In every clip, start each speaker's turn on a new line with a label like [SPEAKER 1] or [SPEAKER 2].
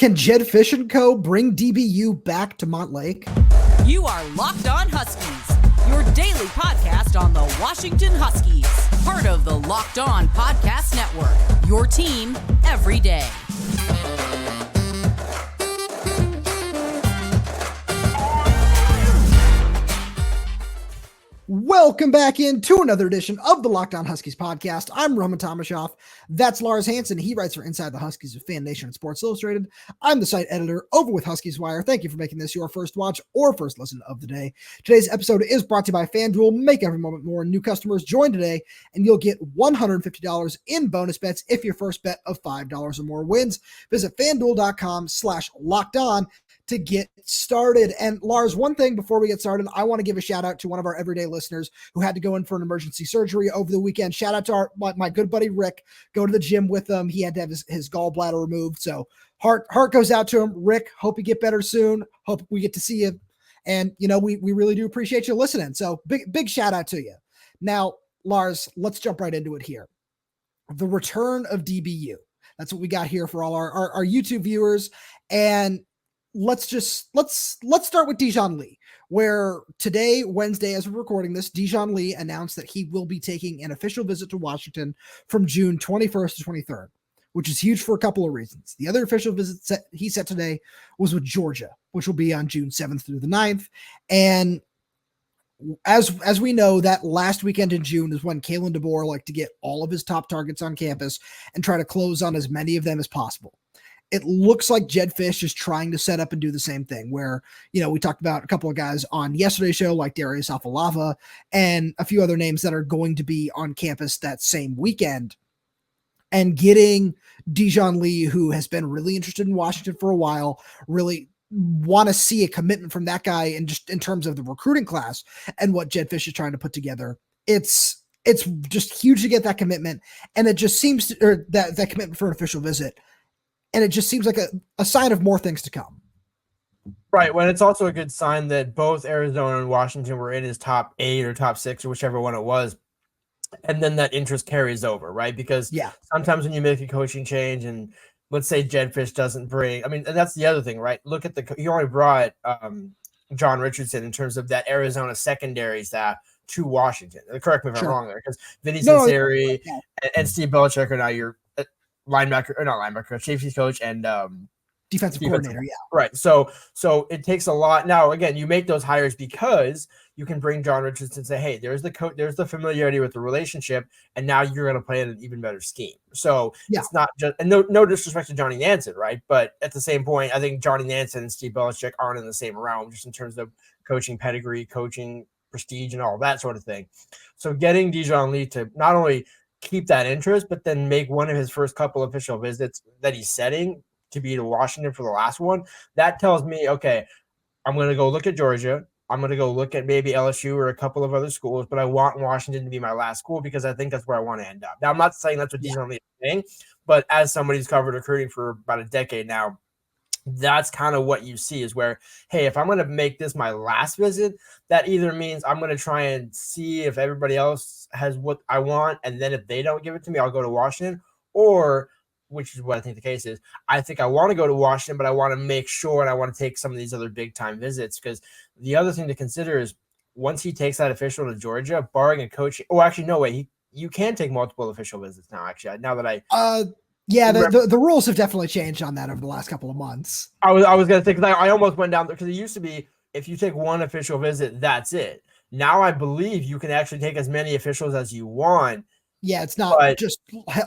[SPEAKER 1] Can Jedd Fisch and Co. bring DBU back to Montlake?
[SPEAKER 2] You are Locked On Huskies, your daily podcast on the Washington Huskies. Part of the Locked On Podcast Network, your team every day.
[SPEAKER 1] Welcome back into another edition of the Locked On Huskies podcast. I'm Roman Tomashoff. That's Lars Hanson. He writes for Inside the Huskies of Fan Nation and Sports Illustrated. I'm the site editor over with Huskies Wire. Thank you for making this your first watch or first listen of the day. Today's episode is brought to you by FanDuel. Make every moment more. New customers join today, and you'll get $150 in bonus bets if your first bet of $5 or more wins. Visit FanDuel.com/lockedon to get started. And Lars, one thing before we get started, I want to give a shout out to one of our everyday listeners who had to go in for an emergency surgery over the weekend. Shout out to my good buddy Rick. Go to the gym with him. He had to have his gallbladder removed. So heart goes out to him. Rick, hope you get better soon. Hope we get to see you. And we really do appreciate you listening. So big shout out to you. Now, Lars, let's jump right into it here. The return of DBU. That's what we got here for all our YouTube viewers. And let's start with Dijon Lee, where today, Wednesday, as we're recording this, Dijon Lee announced that he will be taking an official visit to Washington from June 21st to 23rd, which is huge for a couple of reasons. The other official visit he set today was with Georgia, which will be on June 7th through the 9th. And as we know, that last weekend in June is when Kalen DeBoer liked to get all of his top targets on campus and try to close on as many of them as possible. It looks like Jedd Fisch is trying to set up and do the same thing where, we talked about a couple of guys on yesterday's show, like Darius Afalava and a few other names that are going to be on campus that same weekend, and getting Dijon Lee, who has been really interested in Washington for a while, really want to see a commitment from that guy. And just in terms of the recruiting class and what Jedd Fisch is trying to put together, it's just huge to get that commitment. And it just seems that commitment for an official visit. And it just seems like a sign of more things to come.
[SPEAKER 3] Right. When it's also a good sign that both Arizona and Washington were in his top 8 or top 6 or whichever one it was. And then that interest carries over, right? Because sometimes when you make a coaching change and let's say Jedd Fisch doesn't bring, and that's the other thing, right? Look at he only brought John Richardson in terms of that Arizona secondary staff to Washington. Correct me if I'm wrong there, because Vinny Cincinnati and Steve Belichick are now your safety coach and
[SPEAKER 1] defensive coordinator. Yeah.
[SPEAKER 3] Right. So it takes a lot. Now, again, you make those hires because you can bring John Richardson and say, hey, there's the familiarity with the relationship, and now you're going to play in an even better scheme. So it's not just, and no disrespect to Johnny Hanson, right? But at the same point, I think Johnny Hanson and Steve Belichick aren't in the same realm, just in terms of coaching pedigree, coaching prestige, and all that sort of thing. So getting Dijon Lee to not only keep that interest, but then make one of his first couple official visits that he's setting to be to Washington for the last one, that tells me, okay, I'm going to go look at Georgia. I'm going to go look at maybe LSU or a couple of other schools, but I want Washington to be my last school because I think that's where I want to end up. Now, I'm not saying that's what Dijon Lee is saying, but as somebody who's covered recruiting for about a decade now, that's kind of what you see is where, hey, if I'm going to make this my last visit, that either means I'm going to try and see if everybody else has what I want, and then if they don't give it to me, I'll go to Washington, or, which is what I think the case is, I think I want to go to Washington, but I want to make sure and I want to take some of these other big-time visits, because the other thing to consider is once he takes that official to Georgia, barring a coach – oh, actually, no way. You can take multiple official visits now, actually, now that I
[SPEAKER 1] the rules have definitely changed on that over the last couple of months.
[SPEAKER 3] I was going to think, I almost went down there because it used to be if you take one official visit, that's it. Now I believe you can actually take as many officials as you want.
[SPEAKER 1] Yeah, it's not just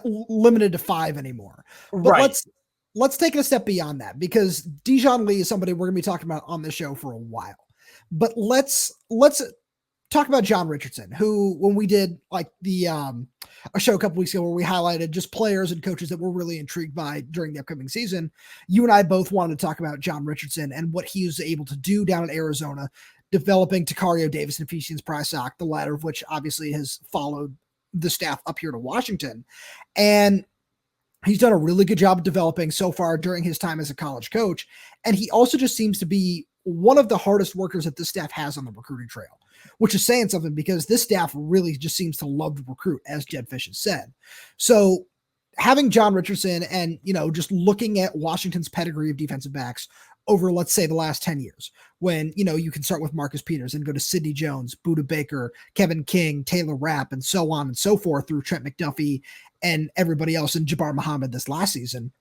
[SPEAKER 1] limited to 5 anymore. But
[SPEAKER 3] right.
[SPEAKER 1] Let's take it a step beyond that, because Dijon Lee is somebody we're going to be talking about on the show for a while. But let's talk about John Richardson, who, when we did like the a show a couple weeks ago where we highlighted just players and coaches that we're really intrigued by during the upcoming season, you and I both wanted to talk about John Richardson and what he was able to do down in Arizona, developing Tacario, Davis, and Ephesians Prysock, the latter of which obviously has followed the staff up here to Washington. And he's done a really good job of developing so far during his time as a college coach. And he also just seems to be one of the hardest workers that this staff has on the recruiting trail, which is saying something because this staff really just seems to love to recruit, as Jedd Fisch has said. So having John Richardson and, just looking at Washington's pedigree of defensive backs over, let's say, the last 10 years, when, you can start with Marcus Peters and go to Sidney Jones, Budda Baker, Kevin King, Taylor Rapp, and so on and so forth through Trent McDuffie and everybody else, and Jabbar Muhammad this last season,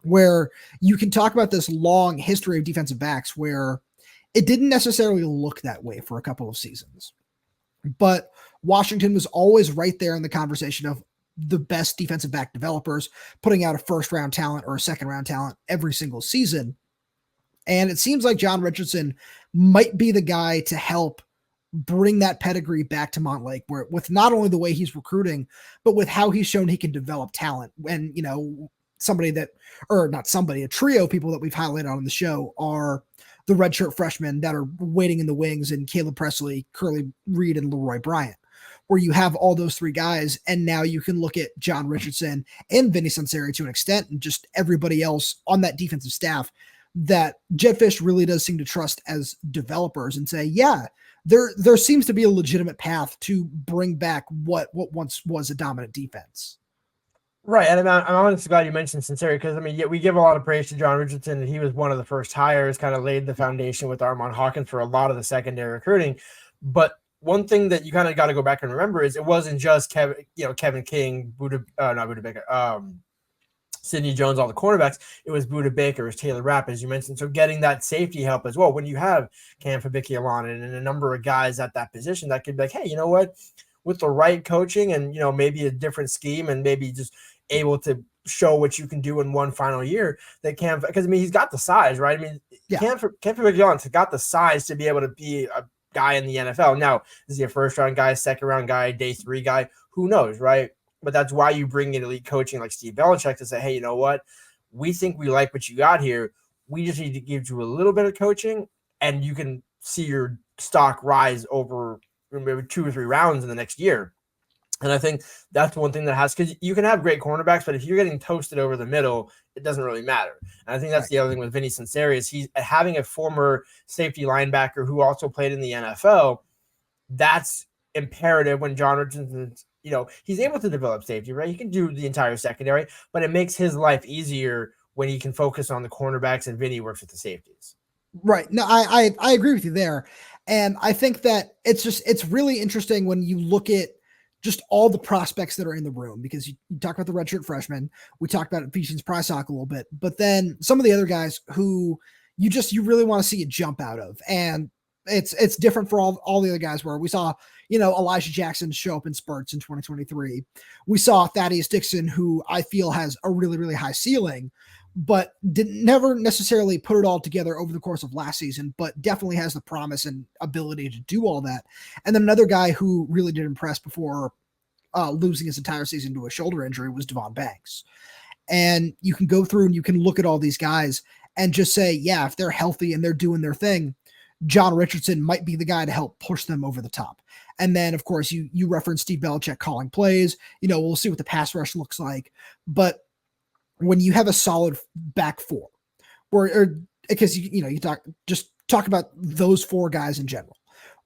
[SPEAKER 1] where you can talk about this long history of defensive backs where it didn't necessarily look that way for a couple of seasons. But Washington was always right there in the conversation of the best defensive back developers, putting out a first-round talent or a second-round talent every single season. And it seems like John Richardson might be the guy to help bring that pedigree back to Montlake, where with not only the way he's recruiting, but with how he's shown he can develop talent. And, a trio of people that we've highlighted on the show are the redshirt freshmen that are waiting in the wings, and Caleb Presley, Curly Reed, and Leroy Bryant, where you have all those three guys. And now you can look at John Richardson and Vinny Sunseri to an extent, and just everybody else on that defensive staff that Jedd Fisch really does seem to trust as developers, and say, yeah, there seems to be a legitimate path to bring back what once was a dominant defense.
[SPEAKER 3] Right. And I'm honestly glad you mentioned Sunseri, because we give a lot of praise to John Richardson, and he was one of the first hires, kind of laid the foundation with Armand Hawkins for a lot of the secondary recruiting. But one thing that you kind of got to go back and remember is it wasn't just Kevin King, Sidney Jones, all the cornerbacks. It was Budda Baker, it was Taylor Rapp, as you mentioned. So getting that safety help as well. When you have Cam Fabikialon and a number of guys at that position that could be like, hey, you know what? With the right coaching and, maybe a different scheme, and maybe just able to show what you can do in one final year, that Cam, because he's got the size, right? Cam Fabikialon's got the size to be able to be a guy in the NFL. Now, is he a first round guy, second round guy, day 3 guy? Who knows, right? But that's why you bring in elite coaching like Steve Belichick to say, hey, you know what? We think we like what you got here. We just need to give you a little bit of coaching, and you can see your stock rise over maybe 2 or 3 rounds in the next year. And I think that's one thing that has, because you can have great cornerbacks, but if you're getting toasted over the middle, it doesn't really matter. And I think that's the other thing with Vinny Sunseri is he's having a former safety linebacker who also played in the NFL. That's imperative when John Richardson's, he's able to develop safety, right? He can do the entire secondary, but it makes his life easier when he can focus on the cornerbacks and Vinny works with the safeties.
[SPEAKER 1] Right. No, I agree with you there. And I think that it's really interesting when you look at just all the prospects that are in the room, because you talk about the redshirt freshmen, we talked about Ephesians Prysock a little bit, but then some of the other guys who you really want to see a jump out of. And it's different for all the other guys, where we saw, Elijah Jackson show up in spurts in 2023. We saw Thaddeus Dixon, who I feel has a really, really high ceiling, but never necessarily put it all together over the course of last season, but definitely has the promise and ability to do all that. And then another guy who really did impress before losing his entire season to a shoulder injury was Devon Banks. And you can go through and you can look at all these guys and just say, yeah, if they're healthy and they're doing their thing, John Richardson might be the guy to help push them over the top. And then, of course, you reference Steve Belichick calling plays. We'll see what the pass rush looks like. But when you have a solid back four, because you talk about those 4 guys in general,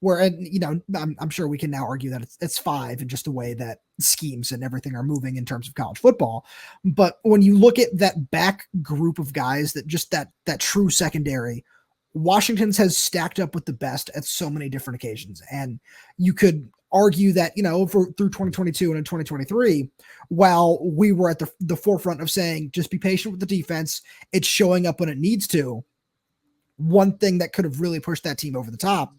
[SPEAKER 1] I'm sure we can now argue that it's 5 in just the way that schemes and everything are moving in terms of college football. But when you look at that back group of guys, that just that true secondary, Washington's has stacked up with the best at so many different occasions. And you could argue that, through 2022 and in 2023, while we were at the forefront of saying, just be patient with the defense, it's showing up when it needs to. One thing that could have really pushed that team over the top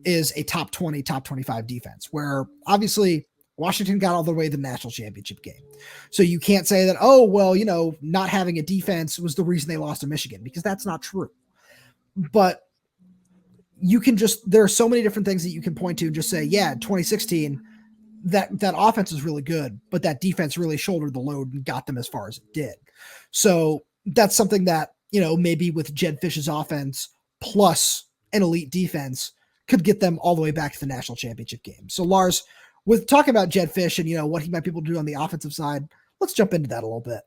[SPEAKER 1] is a top 20, top 25 defense, where obviously Washington got all the way to the national championship game. So you can't say that, not having a defense was the reason they lost to Michigan, because that's not true. But you can there are so many different things that you can point to and just say, yeah, 2016, that offense is really good, but that defense really shouldered the load and got them as far as it did. So that's something that, maybe with Jedd Fisch's offense plus an elite defense could get them all the way back to the national championship game. So Lars, with talking about Jedd Fisch and, what he might be able to do on the offensive side, let's jump into that a little bit.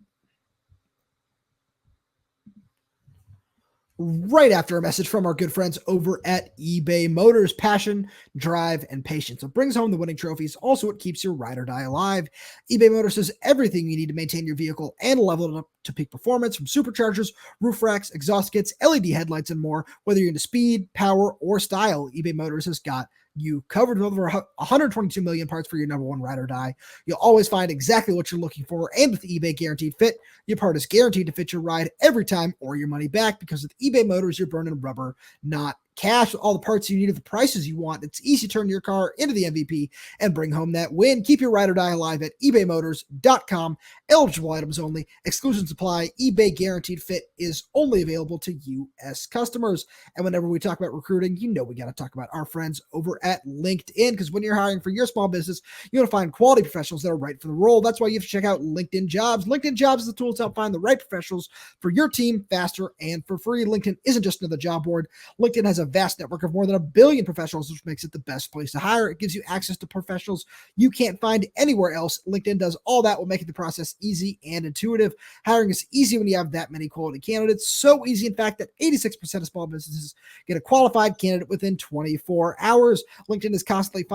[SPEAKER 1] right after a message from our good friends over at eBay Motors. Passion, drive, and patience. It brings home the winning trophies. Also, it keeps your ride or die alive. eBay Motors has everything you need to maintain your vehicle and level it up to peak performance, from superchargers, roof racks, exhaust kits, LED headlights, and more. Whether you're into speed, power, or style, eBay Motors has got you covered with over 122 million parts for your number one ride or die. You'll always find exactly what you're looking for. And with the eBay Guaranteed Fit, your part is guaranteed to fit your ride every time or your money back, because with eBay Motors, you're burning rubber, not cash. With all the parts you need at the prices you want, it's easy to turn your car into the MVP and bring home that win. Keep your ride or die alive at ebaymotors.com. Eligible items only. Exclusions apply. eBay Guaranteed Fit is only available to U.S. customers. And whenever we talk about recruiting, you know we got to talk about our friends over at LinkedIn, because when you're hiring for your small business, you want to find quality professionals that are right for the role. That's why you have to check out LinkedIn Jobs. LinkedIn Jobs is the tool to help find the right professionals for your team faster and for free. LinkedIn isn't just another job board. LinkedIn has a vast network of more than 1 billion professionals, which makes it the best place to hire. It gives you access to professionals you can't find anywhere else. LinkedIn does all that while making the process easy and intuitive. Hiring is easy when you have that many quality candidates. So easy, in fact, that 86% of small businesses get a qualified candidate within 24 hours. LinkedIn is constantly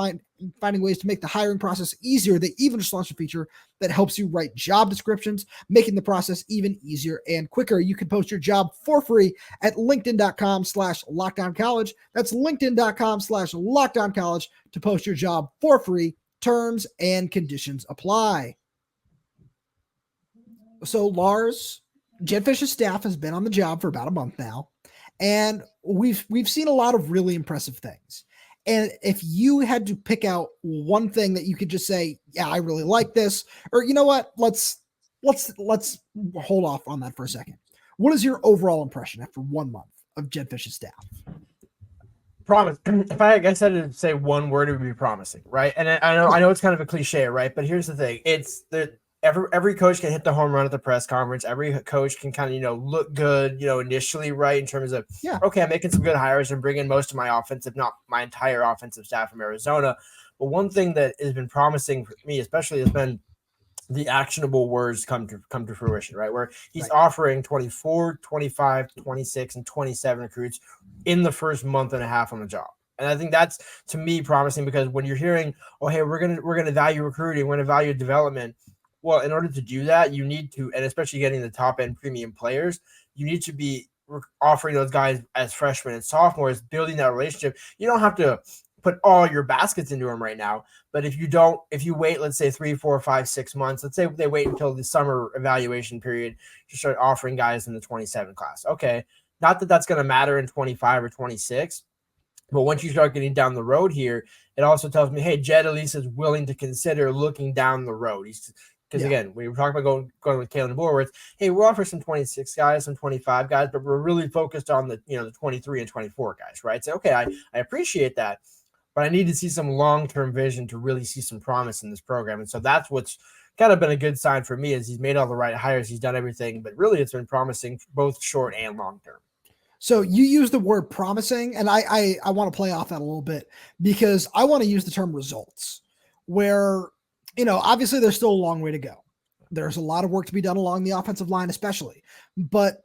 [SPEAKER 1] finding ways to make the hiring process easier. They even just launched a feature that helps you write job descriptions, making the process even easier and quicker. You can post your job for free at linkedin.com/lockdowncollege. That's linkedin.com/lockdowncollege to post your job for free. Terms and conditions apply. So Lars, Jedd Fisch's staff has been on the job for about a month now, and we've seen a lot of really impressive things. And if you had to pick out one thing that you could just say, yeah, I really like this, or you know what, let's hold off on that for a second. What is your overall impression after 1 month of Jedd Fisch's staff?
[SPEAKER 3] Promise. If I guess I had to say one word, it would be promising, right? And I know it's kind of a cliche, right? But here's the thing: it's that every coach can hit the home run at the press conference. Every coach can kind of look good, initially, right? In terms of okay, I'm making some good hires and bringing most of my offensive, not my entire offensive staff from Arizona. But one thing that has been promising for me, especially, has been the actionable words come to fruition, right? Where he's offering 24, 25, 26, and 27 recruits in the first month and a half on the job. And I think that's, to me, promising, because when you're hearing, oh, hey, we're gonna value recruiting, we're gonna value development. Well, in order to do that, you need to, and especially getting the top end premium players, you need to be offering those guys as freshmen and sophomores, building that relationship. You don't have to put all your baskets into them right now. But if you wait, let's say 3, 4, 5, 6 months, let's say they wait until the summer evaluation period to start offering guys in the 27 class. Okay. Not that that's going to matter in 25 or 26, but once you start getting down the road here, it also tells me, hey, Jedd at least is willing to consider looking down the road. Because again, we were talking about going with Kalen DeBoer, where it's, hey, we'll offer some 26 guys, some 25 guys, but we're really focused on the 23 and 24 guys, right? So, okay, I appreciate that, but I need to see some long-term vision to really see some promise in this program. And so that's what's kind of been a good sign for me, is he's made all the right hires, he's done everything, but really it's been promising both short and long-term.
[SPEAKER 1] So you use the word promising, and I want to play off that a little bit, because I want to use the term results, where, obviously there's still a long way to go. There's a lot of work to be done along the offensive line, especially. But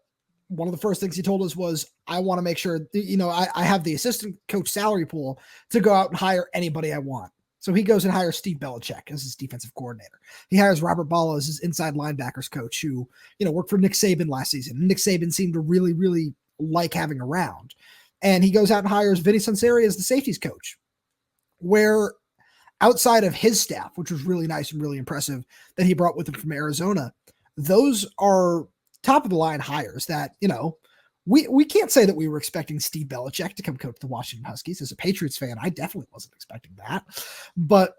[SPEAKER 1] one of the first things he told us was, I want to make sure, I have the assistant coach salary pool to go out and hire anybody I want. So he goes and hires Steve Belichick as his defensive coordinator. He hires Robert Balla as his inside linebackers coach, who, worked for Nick Saban last season. Nick Saban seemed to really, really like having around. And he goes out and hires Vinny Sunseri as the safeties coach, where outside of his staff, which was really nice and really impressive that he brought with him from Arizona, those are top of the line hires that, we can't say that we were expecting Steve Belichick to come coach the Washington Huskies. As a Patriots fan, I definitely wasn't expecting that. But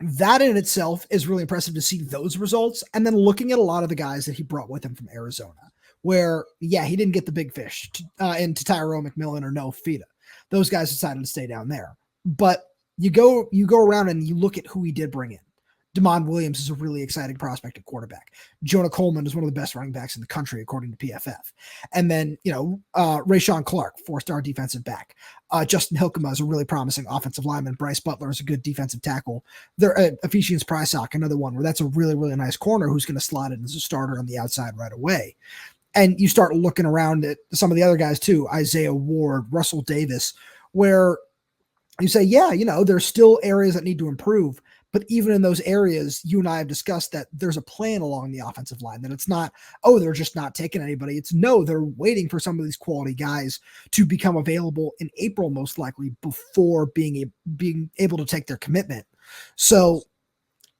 [SPEAKER 1] that in itself is really impressive to see those results. And then looking at a lot of the guys that he brought with him from Arizona, where, he didn't get the big fish in Tacario, McMillan, or Noah Fita. Those guys decided to stay down there. But you go around and you look at who he did bring in. Damon Williams is a really exciting prospect at quarterback. Jonah Coleman is one of the best running backs in the country, according to PFF. And then, Rayshawn Clark, 4-star defensive back. Justin Hilkema is a really promising offensive lineman. Bryce Butler is a good defensive tackle. Ephesians Prysock, another one where that's a really, really nice corner who's going to slot in as a starter on the outside right away. And you start looking around at some of the other guys too, Isaiah Ward, Russell Davis, where you say, yeah, there's still areas that need to improve. But even in those areas, you and I have discussed that there's a plan along the offensive line, that it's not, oh, they're just not taking anybody. It's no, they're waiting for some of these quality guys to become available in April, most likely, before being able to take their commitment. So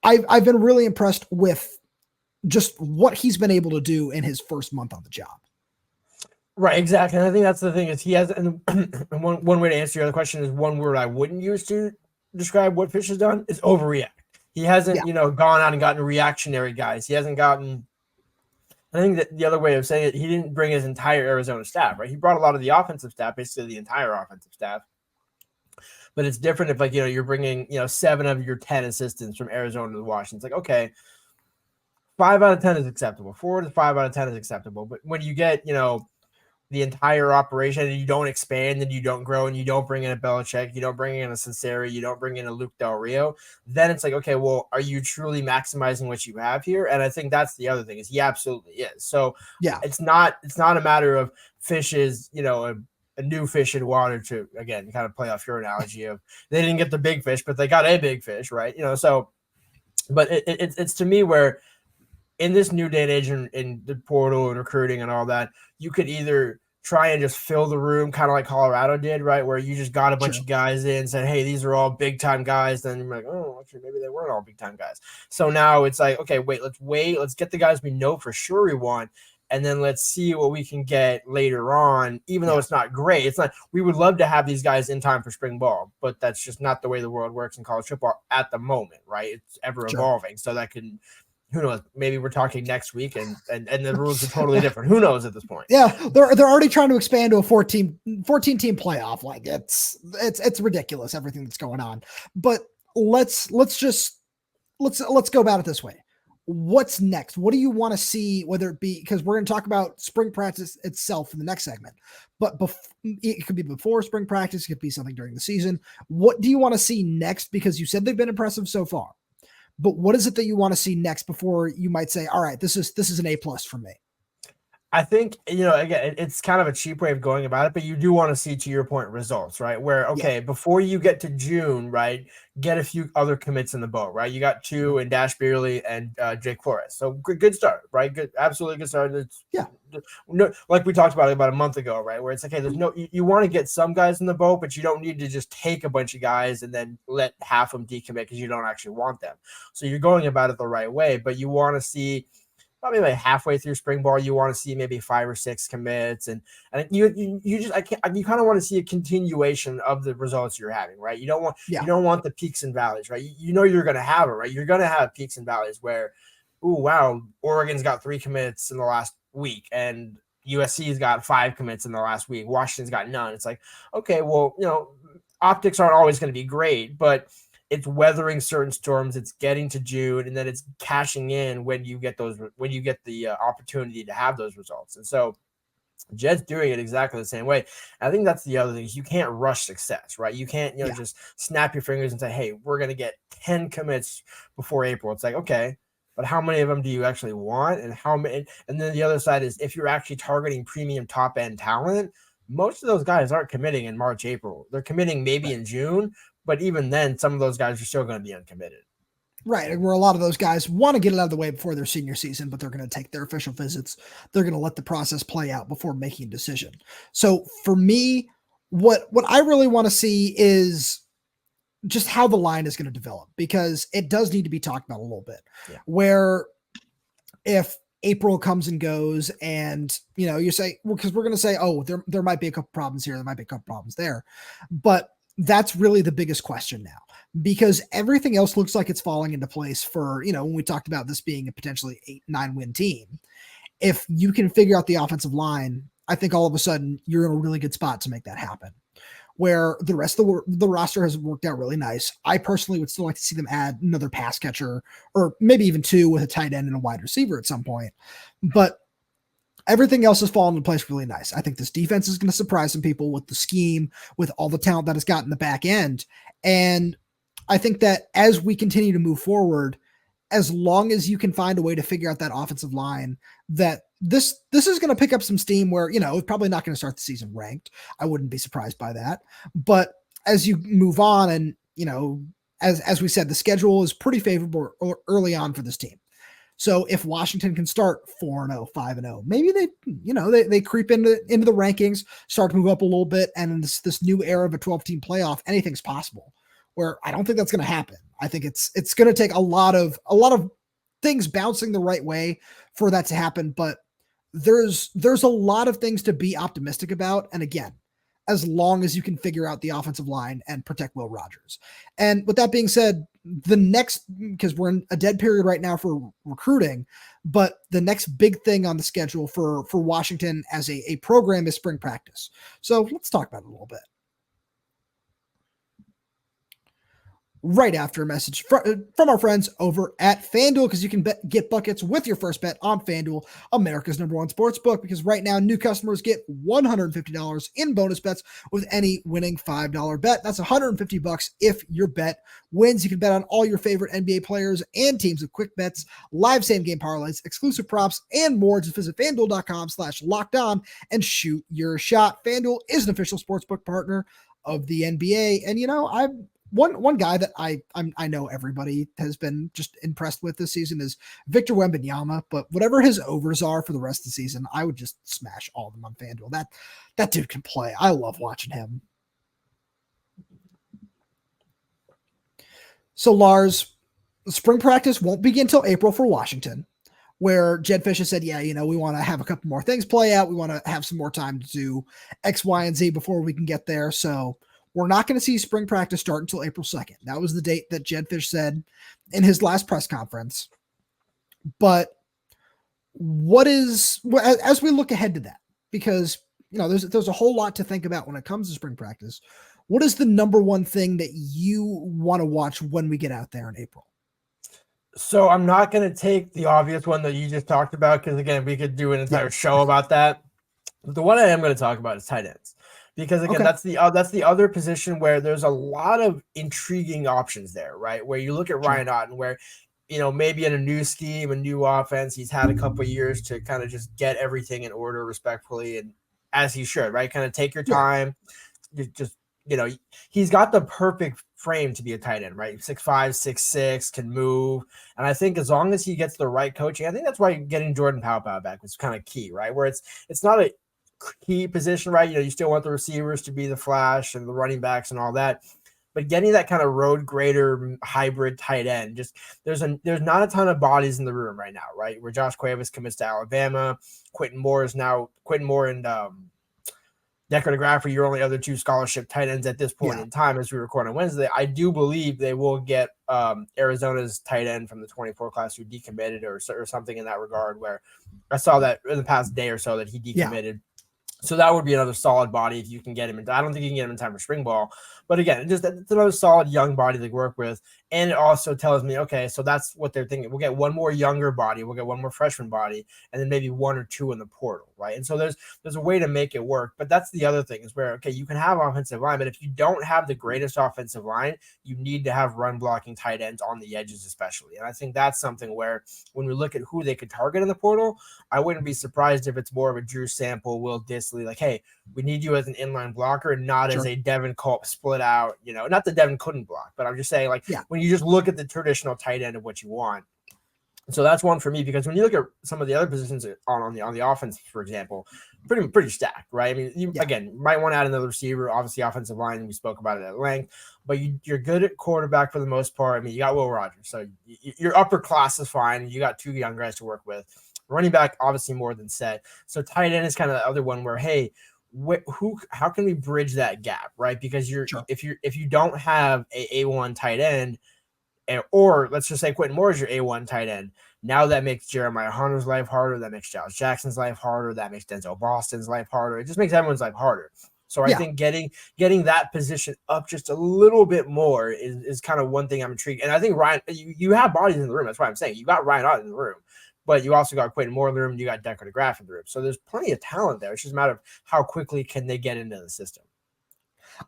[SPEAKER 1] I've been really impressed with just what he's been able to do in his first month on the job.
[SPEAKER 3] Right, exactly. And I think that's the thing is he has, and one way to answer your other question is one word I wouldn't use to describe what Fisch has done is overreact. He hasn't, gone out and gotten reactionary guys. He hasn't gotten, I think that the other way of saying it, he didn't bring his entire Arizona staff, right? He brought a lot of the offensive staff, basically the entire offensive staff. But it's different if, like, you're bringing, 7 of your 10 assistants from Arizona to Washington. It's like, okay, 5 out of 10 is acceptable. 4 to 5 out of 10 is acceptable. But when you get, the entire operation and you don't expand and you don't grow and you don't bring in a Belichick, you don't bring in a Sinceri, you don't bring in a Luke Del Rio, then it's like, okay, well, are you truly maximizing what you have here? And I think that's the other thing is he absolutely is. So yeah, it's not a matter of Fisch is, a new fish in water to, again, kind of play off your analogy of they didn't get the big fish, but they got a big fish, right? So, but it's to me where in this new day and age in the portal and recruiting and all that, you could either try and just fill the room kind of like Colorado did, right? Where you just got a bunch of guys in and said, hey, these are all big time guys. Then you're like, oh, actually, maybe they weren't all big time guys. So now it's like, okay, let's get the guys we know for sure we want. And then let's see what we can get later on, even though it's not great. It's not, we would love to have these guys in time for spring ball, but that's just not the way the world works in college football at the moment, right? It's ever evolving. So that can, who knows? Maybe we're talking next week and the rules are totally different. Who knows at this point?
[SPEAKER 1] Yeah, they're already trying to expand to a 14 team playoff. Like it's ridiculous everything that's going on. But let's go about it this way. What's next? What do you want to see? Whether it be, because we're going to talk about spring practice itself in the next segment, but it could be before spring practice. It could be something during the season. What do you want to see next? Because you said they've been impressive so far. But what is it that you want to see next before you might say, all right, this is an A+ for me?
[SPEAKER 3] I think, again, it's kind of a cheap way of going about it, but you do want to see, to your point, results, right? Where, okay, before you get to June, right, get a few other commits in the boat, right? You got 2 in Dash Beerley and Jake Flores. So good start, right? Good, absolutely good start. No, like we talked about a month ago, right? Where it's okay, there's no, you want to get some guys in the boat, but you don't need to just take a bunch of guys and then let half of them decommit because you don't actually want them. So you're going about it the right way, but you want to see, probably like halfway through spring ball, you want to see maybe 5 or 6 commits, and you kind of want to see a continuation of the results you're having, right? You don't want the peaks and valleys, right? You're going to have it, right? You're going to have peaks and valleys where, ooh, wow, Oregon's got 3 commits in the last week, and USC's got 5 commits in the last week. Washington's got none. It's like, okay, well, optics aren't always going to be great, but it's weathering certain storms. It's getting to June, and then it's cashing in when you get the opportunity to have those results. And so Jedd's doing it exactly the same way. I think that's the other thing is you can't rush success, right? You can't, just snap your fingers and say, hey, we're going to get 10 commits before April. It's like, okay, but how many of them do you actually want? And how many? And then the other side is if you're actually targeting premium top end talent, most of those guys aren't committing in March, April. They're committing maybe in June. But even then, some of those guys are still going to be uncommitted.
[SPEAKER 1] Right. Where a lot of those guys want to get it out of the way before their senior season, but they're going to take their official visits. They're going to let the process play out before making a decision. So for me, what I really want to see is just how the line is going to develop, because it does need to be talked about a little bit. Yeah. Where if April comes and goes and, you say, well, because we're going to say, oh, there might be a couple problems here. There might be a couple problems there. But that's really the biggest question now, because everything else looks like it's falling into place for, when we talked about this being a potentially 8-9 win team. If you can figure out the offensive line, I think all of a sudden you're in a really good spot to make that happen. Where the rest of the roster has worked out really nice. I personally would still like to see them add another pass catcher, or maybe even 2 with a tight end and a wide receiver at some point. But everything else has fallen into place really nice. I think this defense is going to surprise some people with the scheme, with all the talent that it's got in the back end. And I think that as we continue to move forward, as long as you can find a way to figure out that offensive line that this is going to pick up some steam where, it's probably not going to start the season ranked. I wouldn't be surprised by that. But as you move on and, as we said, the schedule is pretty favorable early on for this team. So if Washington can start 4-0, 5-0, maybe they creep into the rankings, start to move up a little bit. And in this new era of a 12-team playoff, anything's possible. Where I don't think that's going to happen. I think it's going to take a lot of things bouncing the right way for that to happen. But there's a lot of things to be optimistic about. And again, as long as you can figure out the offensive line and protect Will Rogers. And with that being said, because we're in a dead period right now for recruiting, but the next big thing on the schedule for Washington as a program is spring practice. So let's talk about it a little bit. Right after a message from our friends over at FanDuel, because you can get buckets with your first bet on FanDuel, America's #1 sports book, because right now new customers get $150 in bonus bets with any winning $5 bet. That's $150 if your bet wins. You can bet on all your favorite NBA players and teams with quick bets, live same game parlays, exclusive props, and more. Just visit FanDuel.com/lockedon and shoot your shot. FanDuel is an official sportsbook partner of the NBA. And, One guy that I know everybody has been just impressed with this season is Victor Wembanyama, but whatever his overs are for the rest of the season, I would just smash all of them on FanDuel. That dude can play. I love watching him. So Lars, spring practice won't begin until April for Washington, where Jedd Fisch has said, we want to have a couple more things play out. We want to have some more time to do X, Y, and Z before we can get there. So we're not going to see spring practice start until April 2nd. That was the date that Jedd Fisch said in his last press conference. But as we look ahead to that, because, there's a whole lot to think about when it comes to spring practice. What is the number one thing that you want to watch when we get out there in April?
[SPEAKER 3] So I'm not going to take the obvious one that you just talked about, because again, we could do an entire show about that. But the one I am going to talk about is tight ends. Because again, that's the other position where there's a lot of intriguing options there, right? Where you look at Ryan Otten, where, maybe in a new scheme, a new offense, he's had a couple of years to kind of just get everything in order respectfully, and as he should, right? Kind of take your time. Just, he's got the perfect frame to be a tight end, right? 6'5", 6'6", can move. And I think as long as he gets the right coaching, I think that's why getting Jordan Powell back was kind of key, right? Where it's not a key position, right? You still want the receivers to be the flash and the running backs and all that, but getting that kind of road grader hybrid tight end, just there's not a ton of bodies in the room right now, right? Where Josh Cuevas commits to Alabama, Quentin Moore and Decker DeGraff are your only other two scholarship tight ends at this point in time as we record on Wednesday. I do believe they will get Arizona's tight end from the 24 class who decommitted or something in that regard, where I saw that in the past day or so that he decommitted. So that would be another solid body if you can get him in. I don't think you can get him in time for spring ball. But again, it's another solid young body to work with. And it also tells me, okay, so that's what they're thinking. We'll get one more younger body. We'll get one more freshman body, and then maybe one or two in the portal, right? And so there's a way to make it work. But that's the other thing is where, okay, you can have offensive line, but if you don't have the greatest offensive line, you need to have run blocking tight ends on the edges especially. And I think that's something where when we look at who they could target in the portal, I wouldn't be surprised if it's more of a Drew Sample, Will Dissly, like, hey, we need you as an inline blocker and not as a Devin Culp split out, not that Devin couldn't block, but I'm just saying, when you just look at the traditional tight end of what you want. So that's one for me, because when you look at some of the other positions on the offense, for example, pretty stacked, right? I mean, you again might want to add another receiver, obviously offensive line. We spoke about it at length, but you're good at quarterback for the most part. I mean, you got Will Rogers, so your upper class is fine. You got two young guys to work with. Running back, obviously more than set. So tight end is kind of the other one where, hey, how can we bridge that gap, right? Because if you don't have a A1 tight end, or let's just say Quentin Moore is your A1 tight end, now that makes Jeremiah Hunter's life harder, that makes Giles Jackson's life harder, that makes Denzel Boston's life harder. It just makes everyone's life harder. So I think getting that position up just a little bit more is kind of one thing I'm intrigued. And I think Ryan, you have bodies in the room. That's why I'm saying you got Ryan out in the room. But you also got Quentin Moore in the room. You got Decker DeGraff in the room. So there's plenty of talent there. It's just a matter of how quickly can they get into the system.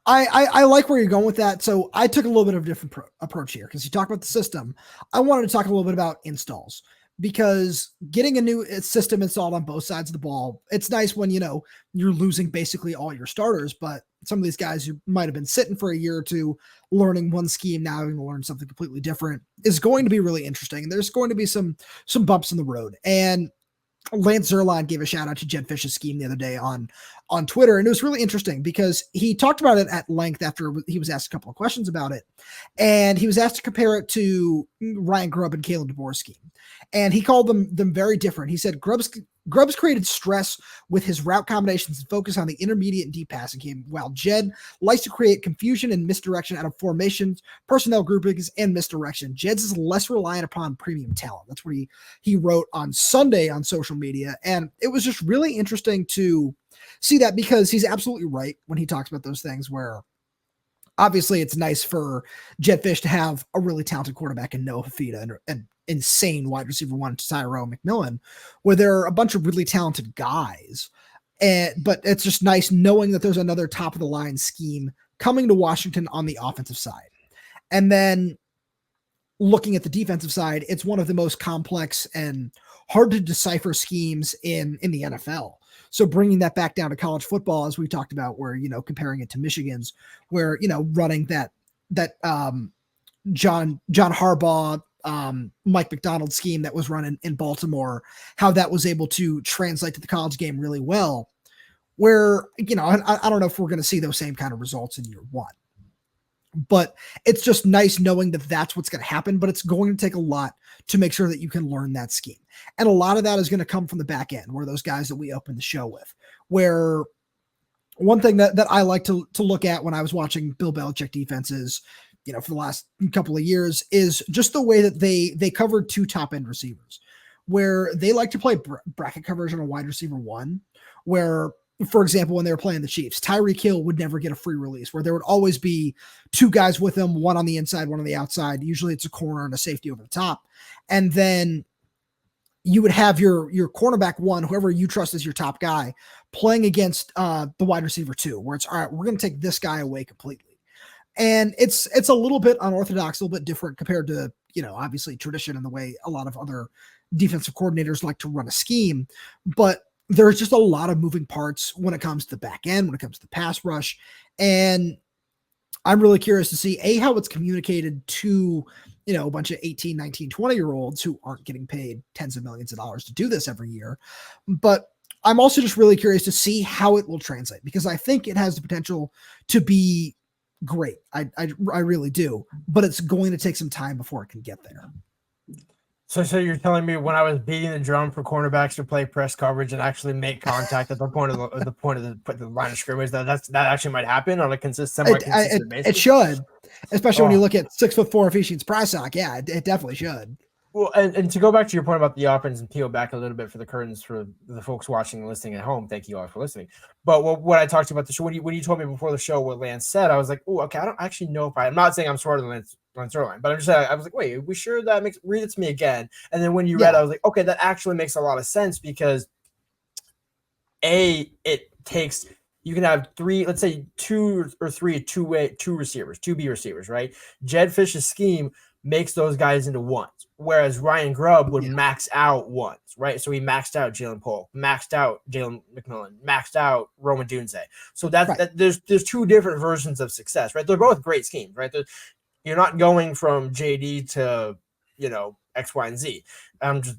[SPEAKER 1] I like where you're going with that. So I took a little bit of a different approach here because you talk about the system. I wanted to talk a little bit about installs because getting a new system installed on both sides of the ball, it's nice when, you're losing basically all your starters, but some of these guys who might have been sitting for a year or two learning one scheme, now having to learn something completely different, is going to be really interesting. There's going to be some bumps in the road. And Lance Zierlein gave a shout out to Jedd Fisch's scheme the other day on Twitter. And it was really interesting because he talked about it at length after he was asked a couple of questions about it. And he was asked to compare it to Ryan Grubb and Kalen DeBoer's scheme. And he called them very different. He said Grubb's created stress with his route combinations and focus on the intermediate and deep passing game, while Jedd likes to create confusion and misdirection out of formations, personnel groupings, and misdirection. Jedd's is less reliant upon premium talent. That's what he wrote on Sunday on social media. And it was just really interesting to see that, because he's absolutely right when he talks about those things where obviously it's nice for Jedd Fisch to have a really talented quarterback in Noah Fafita and insane wide receiver one, Tyrone McMillan, where there are a bunch of really talented guys. But it's just nice knowing that there's another top of the line scheme coming to Washington on the offensive side. And then looking at the defensive side, it's one of the most complex and hard to decipher schemes in the NFL. So bringing that back down to college football, as we talked about, where, comparing it to Michigan's, where, running that John Harbaugh, Mike McDonald scheme that was run in Baltimore, how that was able to translate to the college game really well, where, I don't know if we're going to see those same kind of results in year one, but it's just nice knowing that that's what's going to happen, but it's going to take a lot to make sure that you can learn that scheme. And a lot of that is going to come from the back end, where those guys that we opened the show with, where one thing that I like to look at when I was watching Bill Belichick defenses, for the last couple of years, is just the way that they covered two top end receivers, where they like to play bracket coverage on a wide receiver one, where, for example, when they were playing the Chiefs, Tyreek Hill would never get a free release, where there would always be two guys with him, one on the inside, one on the outside. Usually it's a corner and a safety over the top. And then you would have your cornerback one, whoever you trust as your top guy, playing against the wide receiver two, where it's, all right, we're going to take this guy away completely. And it's a little bit unorthodox, a little bit different compared to, obviously tradition and the way a lot of other defensive coordinators like to run a scheme. But there's just a lot of moving parts when it comes to the back end, when it comes to the pass rush. And I'm really curious to see, how it's communicated to, a bunch of 18, 19, 20-year-olds who aren't getting paid tens of millions of dollars to do this every year. But I'm also just really curious to see how it will translate, because I think it has the potential to be great. I really do, but it's going to take some time before it can get there.
[SPEAKER 3] So you're telling me when I was beating the drum for cornerbacks to play press coverage and actually make contact at the point of the line of scrimmage, that actually might happen on a consistent basis?
[SPEAKER 1] It should, especially when you look at 6'4" Ephesians Prysock. Yeah, it definitely should.
[SPEAKER 3] Well, and to go back to your point about the offense and peel back a little bit for the curtains for the folks watching and listening at home, thank you all for listening. But what I talked about the show, when you told me before the show what Lance said, I was like, oh, okay, I don't actually know if I'm not saying I'm smarter than Lance Zierlein, but I'm just saying, I was like, wait, are we sure that read it to me again? And then when you read, I was like, okay, that actually makes a lot of sense, because it takes, you can have three, let's say two or three, two receivers, 2B receivers, right? Jedd Fisch's scheme makes those guys into ones, whereas Ryan Grubb would max out ones, right? So he maxed out Jalen Polk, maxed out Jalen McMillan, maxed out Roman Dunze. So there's two different versions of success, right? They're both great schemes, right? You're not going from JD to, X, Y, and Z. I'm just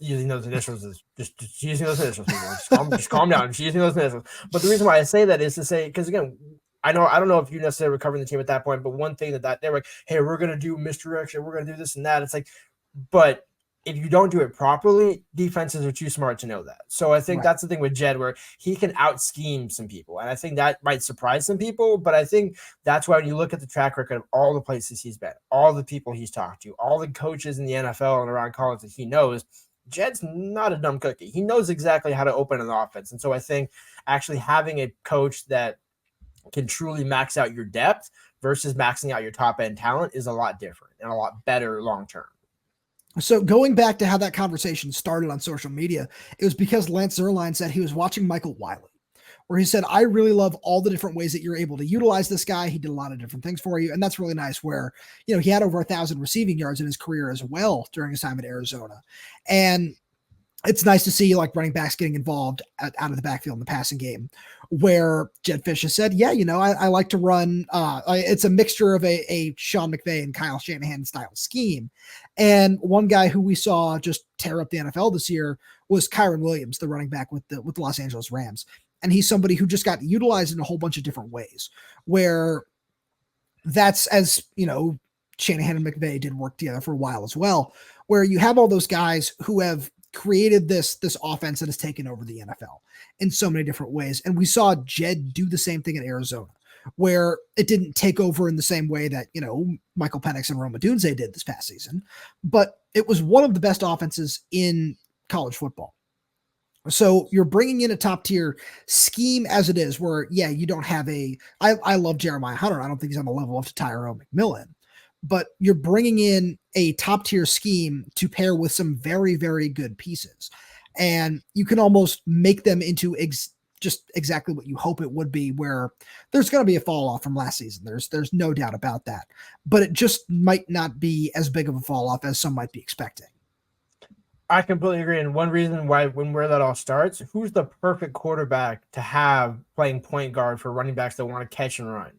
[SPEAKER 3] using those initials just using those initials. Just calm down. Just using those initials. But the reason why I say that is to say, because again, I don't know if you necessarily were covering the team at that point, but one thing that they're like, hey, we're going to do misdirection, we're going to do this and that. It's like, but if you don't do it properly, defenses are too smart to know that. So I think that's the thing with Jedd, where he can out scheme some people. And I think that might surprise some people, but I think that's why when you look at the track record of all the places he's been, all the people he's talked to, all the coaches in the NFL and around college that he knows, Jedd's not a dumb cookie. He knows exactly how to open an offense. And so I think actually having a coach that can truly max out your depth versus maxing out your top end talent is a lot different and a lot better long term.
[SPEAKER 1] So going back to how that conversation started on social media, it was because Lance Zierlein said he was watching Michael Wiley, where he said, I really love all the different ways that you're able to utilize this guy. He did a lot of different things for you. And that's really nice where, he had over 1,000 receiving yards in his career as well during his time at Arizona. And it's nice to see like running backs getting involved out of the backfield in the passing game, where Jedd Fisch has said, yeah, I like to run. It's a mixture of a Sean McVay and Kyle Shanahan style scheme. And one guy who we saw just tear up the NFL this year was Kyron Williams, the running back with the Los Angeles Rams. And he's somebody who just got utilized in a whole bunch of different ways, where that's, as Shanahan and McVay did work together for a while as well, where you have all those guys who have created this offense that has taken over the NFL in so many different ways. And we saw Jedd do the same thing in Arizona, where it didn't take over in the same way that, Michael Penix and Rome Odunze did this past season, but it was one of the best offenses in college football. So you're bringing in a top tier scheme as it is, where, you don't have I love Jeremiah Hunter. I don't think he's on the level of Tyrone McMillan, but you're bringing in a top tier scheme to pair with some very, very good pieces. And you can almost make them into just exactly what you hope it would be, where there's going to be a fall off from last season. There's no doubt about that, but it just might not be as big of a fall off as some might be expecting.
[SPEAKER 3] I completely agree. And one reason where that all starts, who's the perfect quarterback to have playing point guard for running backs that want to catch and run?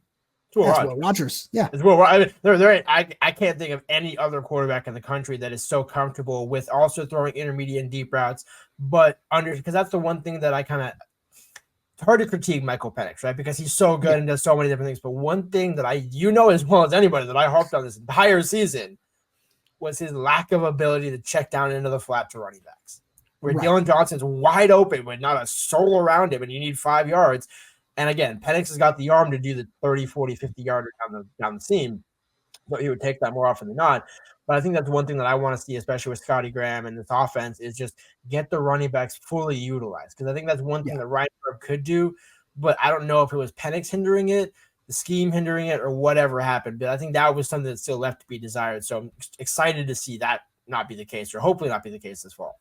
[SPEAKER 1] Will Rogers. Yeah.
[SPEAKER 3] It's Will. I mean, I can't think of any other quarterback in the country that is so comfortable with also throwing intermediate and deep routes, but because that's the one thing that I kind of, it's hard to critique Michael Penix, right? Because he's so good and does so many different things. But one thing that as well as anybody that I harped on this entire season was his lack of ability to check down into the flat to running backs, where Dylan Johnson's wide open with not a soul around him and you need 5 yards. And again, Penix has got the arm to do the 30, 40, 50 yarder down the seam, so he would take that more often than not. But I think that's one thing that I want to see, especially with Scotty Graham and this offense, is just get the running backs fully utilized. Because I think that's one thing that Ryan Burke could do, but I don't know if it was Penix hindering it, the scheme hindering it, or whatever happened. But I think that was something that still left to be desired. So I'm excited to see that not be the case, or hopefully not be the case this fall.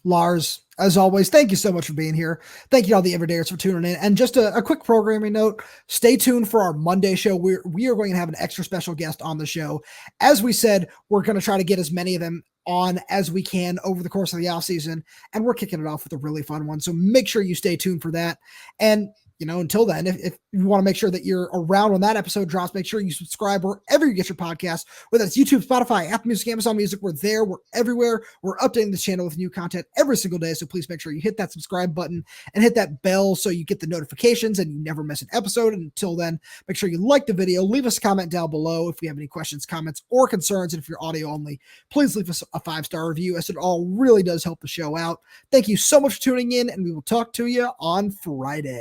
[SPEAKER 1] Lars, as always, thank you so much for being here. Thank you to all the everydayers for tuning in. And just a quick programming note, stay tuned for our Monday show. We are going to have an extra special guest on the show. As we said, we're going to try to get as many of them on as we can over the course of the off season. And we're kicking it off with a really fun one. So make sure you stay tuned for that. And until then, if you want to make sure that you're around when that episode drops, make sure you subscribe wherever you get your podcast, whether it's YouTube, Spotify, Apple Music, Amazon Music. We're there. We're everywhere. We're updating this channel with new content every single day. So please make sure you hit that subscribe button and hit that bell so you get the notifications and you never miss an episode. And until then, make sure you like the video, leave us a comment down below if you have any questions, comments, or concerns. And if you're audio only, please leave us a 5-star review, as it all really does help the show out. Thank you so much for tuning in, and we will talk to you on Friday.